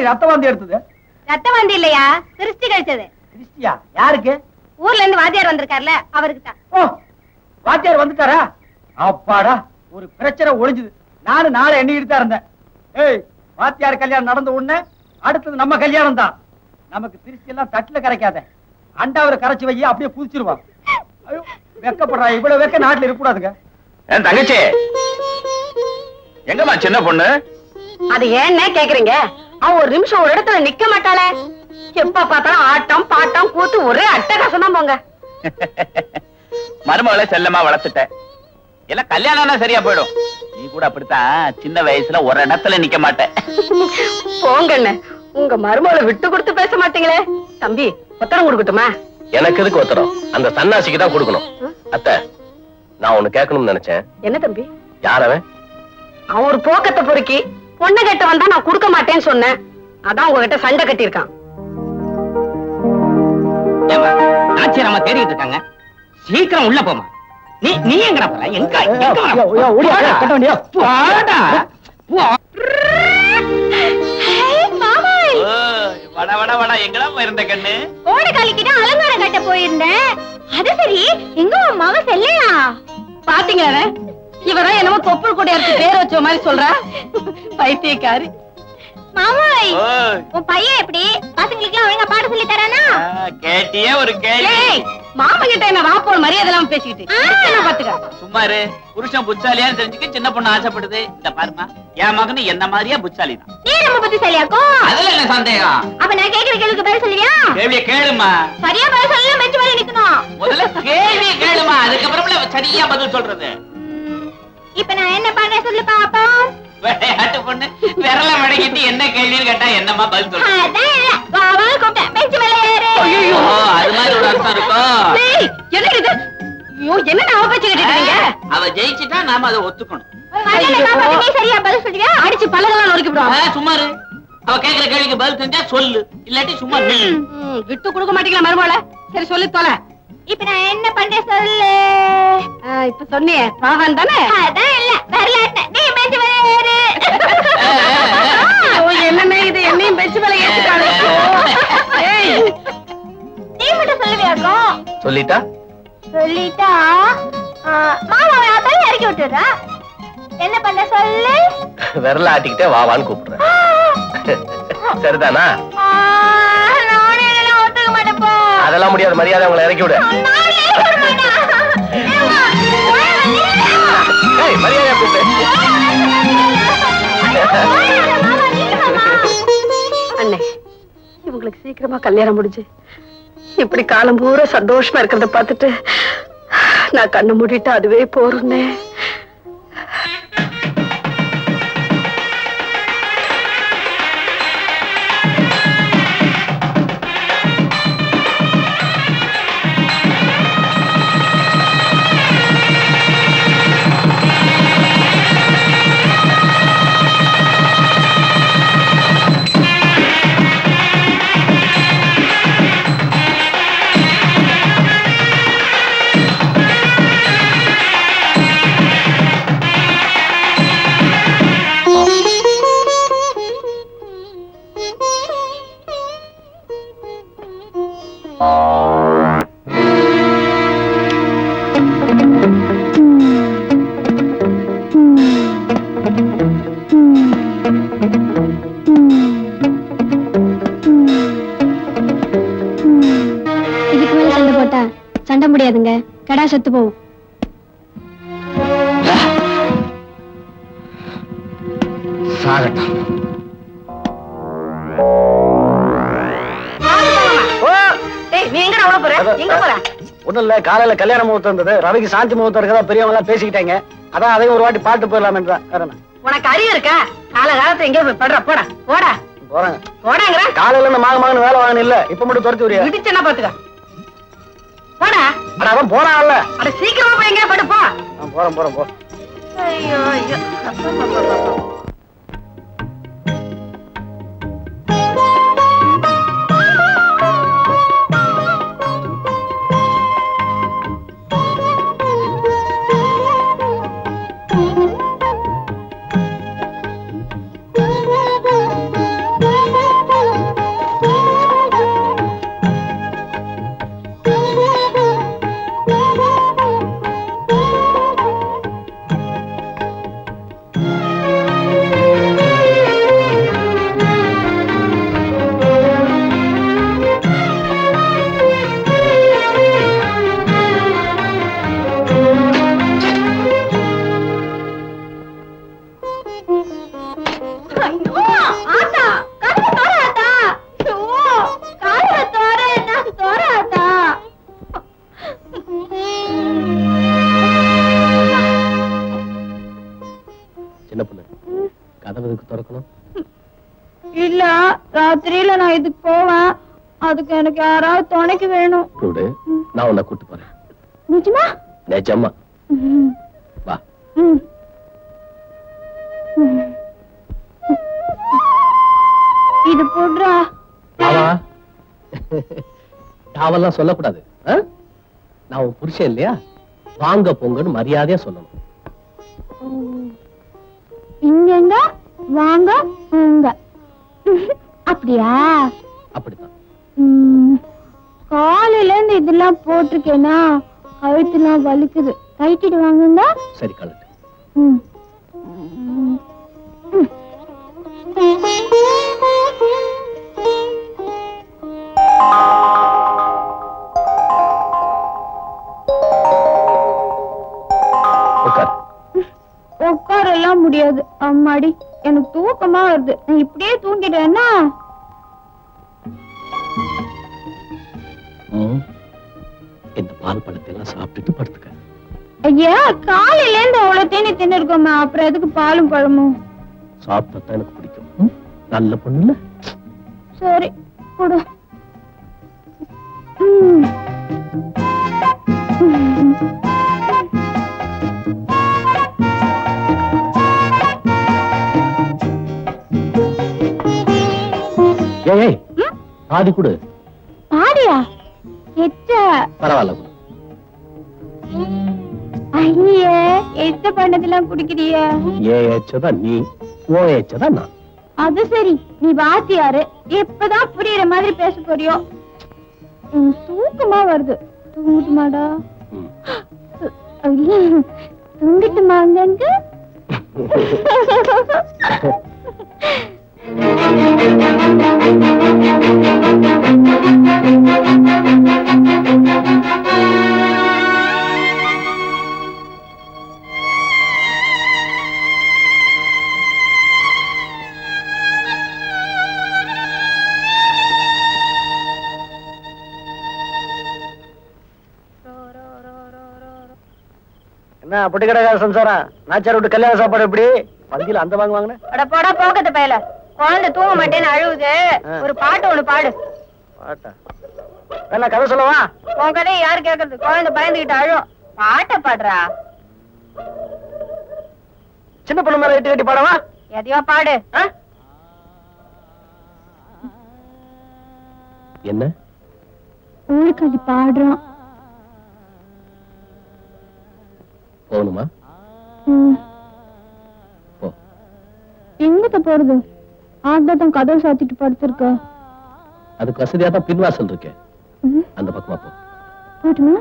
எப்படி ரத்த வாந்தி எடுத்தது? ரத்த வாந்தி இல்லையா, திருஷ்டி கழிச்சது. திருஷ்டியா? யாருக்கு? ஊர்ல இருந்து வாத்தியார் வந்திருக்காருல, அவருக்கு தான். ஓ, வாத்தியார் வந்துட்டாரா? அப்பாடா, ஒரு பிரச்சனை ஒழிஞ்சுது. நானும் நாளை எண்ணிக்கிட்டு தான் இருந்தேன். ஏய், வாத்தியார் கல்யாணம் நடந்த உடனே அடுத்தது நம்ம கல்யாணம் தான். நமக்கு திருஷ்டி எல்லாம் தட்டுல கரைக்காத, அண்டாவில கரைச்சு வை, அப்படியே குதிச்சிருவான். ஐயோ, வெக்கப்படுறா, இவ்வளவு வெக்க நாட்டுல இருக்க கூடாதுங்க. என் தங்கச்சி எங்கம்மா சின்ன பொண்ணு? அது ஏன்னே கேக்குறீங்க? அவன் ஒரு நிமிஷம் ஒரு இடத்துல நிக்க மாட்டாளே. எப்ப பார்த்தாலும் ஆட்டம் பாட்டம் கூத்து ஒரே அட்டகாசம் தான் போங்க. மருமகளை செல்லமா வளர்த்துட்ட, எல்லாம் கல்யாணம்னா சரியா போயிடும். நீ கூட அப்படித்தான் சின்ன வயசுல ஒரு இடத்துல நிக்க மாட்டேன். போங்கண்ண, உங்க மருமகளை விட்டு கொடுத்து பேச மாட்டீங்களே. தம்பி, ஒத்தரம் கொடுக்கட்டுமா? எனக்கு எதுக்கு ஒத்தரம்? அந்த சன்னாசிக்கு தான் கொடுக்கணும். அத்தை, நான் ஒண்ணு கேட்கணும்னு நினைச்சேன். என்ன தம்பி? யார் அவன்? அவன் ஒரு போக்கத்தை பொறுக்கி பொண்ணு கேட்ட வந்தா நான் கொடுக்க மாட்டேன்னு சொன்னேன். அதான் உங்ககிட்ட சண்டை கட்டியிருக்கான். ஆச்சரிய நம்ம தேடிட்டு இருக்காங்க, சீக்கிரம் உள்ள போமா. நீ எங்கடா போற? எங்க வட வட வட எங்கடா போயிருந்த கண்ணு? ஓட காலிக்கிட்ட அலங்காரம் கட்ட போயிருந்தேன். அது சரி, எங்க உன் மக செல்லையா? பாத்தீங்களா, இவரா என்னமோ தொப்புள் கொடியாருக்கு பேர் வச்ச மாதிரி சொல்றா. பைத்தியக்காரி. மாமாய், உன் பையன் எப்படி பசங்களுக்கு ஒழுங்கா பாட சொல்லி தரானா? கேட்டியே ஒரு கேள்வி. மாமா கிட்ட என்ன வாப்போல் மரியாதை எல்லாம் பேசிக்கிட்டு பாத்துக்க. சும்மாரு, புருஷன் புச்சாலியான்னு தெரிஞ்சுக்க சின்ன பொண்ணு ஆசைப்படுது. இந்த பாருமா, என் மகனு என்ன மாதிரியா புச்சாலி தான். நீ நம்ம புத்திசாலியாக்கும்? அதுல என்ன சந்தேகம்? அப்ப நான் கேக்குற கேள்விக்கு பதில் சொல்லுவியா? கேள்விய கேளுமா. சரியா பதில் சொல்ல மெச்சு மேல நிக்கணும். முதல்ல கேள்விய கேளுமா, அதுக்கப்புறம் சரியா பதில் சொல்றது. இப்ப நான் என்ன பண்ண சொல்லு பாப்பா. விளையாட்டு பொண்ணு விரல மடக்கிட்டு என்ன கேள்வின்னு கேட்டா என்னமா பதில் சொல்ற? மெச்சு மேல ஏறு. அது மாதிரி ஒரு அர்த்தம் இருக்கும். என்ன இது? என்ன அவ பேச்சு கேட்டுட்டீங்க? அவ ஜெயிச்சுட்டா நாம அதை ஒத்துக்கணும். நீ சரியா பதில் சொல்லுவியா? அடிச்சு பல்லெல்லாம் நொறுக்கி விடுவோம். சும்மாரு, அவ கேக்குற கேள்விக்கு பதில் தெரிஞ்சா சொல்லு, இல்லாட்டி சும்மா விட்டு கொடுக்க மாட்டீங்களா மருமோல? சரி சொல்லி தொலை. இப்ப நான் என்ன பண்றேன் சொல்லு. இப்ப சொன்னியே பாவன் தானே? அதான் இல்ல, வரலாட்ட நீ மெச்சு மேல ஏறு. என்னமே இது, என்னையும் மெச்சு மேல ஏத்துட்டாளே. நீ மட்டும் சொல்லுவியாக்கோ? சொல்லிட்டா மாமாவை அதான் இறக்கி விட்டுறா. என்ன பண்ண சொல்லு. விரல ஆட்டிக்கிட்டே வாவான்னு கூப்பிடுறேன். சரிதானா? நானே ஒத்துக்க மாட்டேப்போ. அதெல்லாம் முடியாது, மரியாதை உங்களை இறக்கி விடு. மரியாதையா கூப்பிடு. அண்ணே, இவங்களுக்கு சீக்கிரமா கல்யாணம் முடிஞ்சு இப்படி காலம் பூரா சந்தோஷமா இருக்கிறத பார்த்துட்டு நான் கண்ணு மூடிட்டு அதுவே போறேன்னே. இதுக்கு மேல சண்டை போட்டா சண்டை முடியாதுங்க, கடா செத்து போகும். ஒண்ணும் இல்ல, காலையில கல்யாண முகூர்த்தம் இருந்தது. ரவிக்கு சாந்தி முகூர்த்தம் இருக்கதா பெரியவங்க எல்லாம் பேசிக்கிட்டாங்க. அதான் அதையும் ஒரு வாட்டி பாட்டு போயிடலாம் என்றான். உனக்கு அறிவு இருக்கா? கால காலத்துல எங்கே போய் படுற? போடா போடா போறாங்க. போடாங்கிற காலையில இந்த மகன் வேலை வாங்க இல்ல, இப்ப மட்டும் துரத்தி விடுறியா? விட்டுச்சுன்னா பாத்துக்க. போடா. அட அவன் போறான்ல. அட சீக்கிரமா போய் எங்கே படுப்பா. போறேன் போறேன் போ. ஐயோ ஐயோ. கதவுக்கு திறக்கணும். இல்ல ராத்திரியில நான் இதுக்கு போவேன். அதுக்கு எனக்கு யாராவது துணைக்கு வேணும். கூடு, நான் உன்னை கூட்டு போறேன். நிஜமா? நிஜமா. ம். வா. ம். இது போடுறா. ஆவா. தாவெல்லாம் சொல்லக்கூடாது. நான் உன் புருஷன் இல்லையா? வாங்க போங்கன்னு மரியாதையா சொல்லணும். இங்க வாங்க போங்க. அப்படியா? அப்படித்தான். காலையில இருந்து இதெல்லாம் போட்டிருக்கேனா கழுத்துலாம் வலிக்குது. கைட்டிட்டு வாங்குங்க. சரி, கழட்டு. ம். உட்கார். உட்காரெல்லாம் முடியாது. அம்மாடி, எனக்கு தூக்கமா வருது. நான் இப்படியே தூங்கிட்டேன்னா இந்த பால் பழத்தை எல்லாம் சாப்பிட்டுட்டு படுத்துக்க. ஐயா, காலையில இருந்து அவ்வளவு தேனி தின்னு இருக்கோமா, அப்புறம் எதுக்கு பாலும் பழமும்? சாப்பிட்டா எனக்கு பிடிக்கும். நல்ல பொண்ணுல. சரி, கொடு. ம். ஏய், பாதி கொடு. பாடியா? எச்ச? பரவாயில்ல கொடு. ஐயே, எச்ச பண்ணதெல்லாம் குடிக்கிறிய? ஏன் ஏச்சதா நீ, ஓ ஏச்சதா நான். அது சரி, நீ வாத்தியாரு, எப்பதான் புரியுற மாதிரி பேச போறியோ? தூக்கமா வருது. தூங்கட்டுமாடா? ஐயா, தூங்கட்டுமா? அங்க என்ன பொட்டி கடைக்கார சம்சாரம்? நாச்சார் விட்டு கல்யாண சாப்பாடு எப்படி? பந்தியில அந்த வாங்குவாங்க. அட போடா போக்கத்து பயல. குழந்தை தூங்க மாட்டேன்னு அழுவுது. ஒரு பாட்டு ஒண்ணு பாடு. பாட்டா? என்ன கதை சொல்லவா? உன் கதையை யாரு கேக்குறது? குழந்தை பயந்துகிட்டு அழும். பாட்ட பாடுறா. சின்ன பொண்ணு மேல எட்டி கட்டி பாடவா? எதையோ பாடு. என்ன ஊருக்கடி பாடுறான். போகணுமா? போ. எங்கிட்ட போறது? ஆத்தான் கதவு சாத்திட்டு படுத்திருக்க. அதுக்கு வசதியா தான் பின்வாசல் இருக்கேன். அந்த பக்கமா போ. போட்டுமா?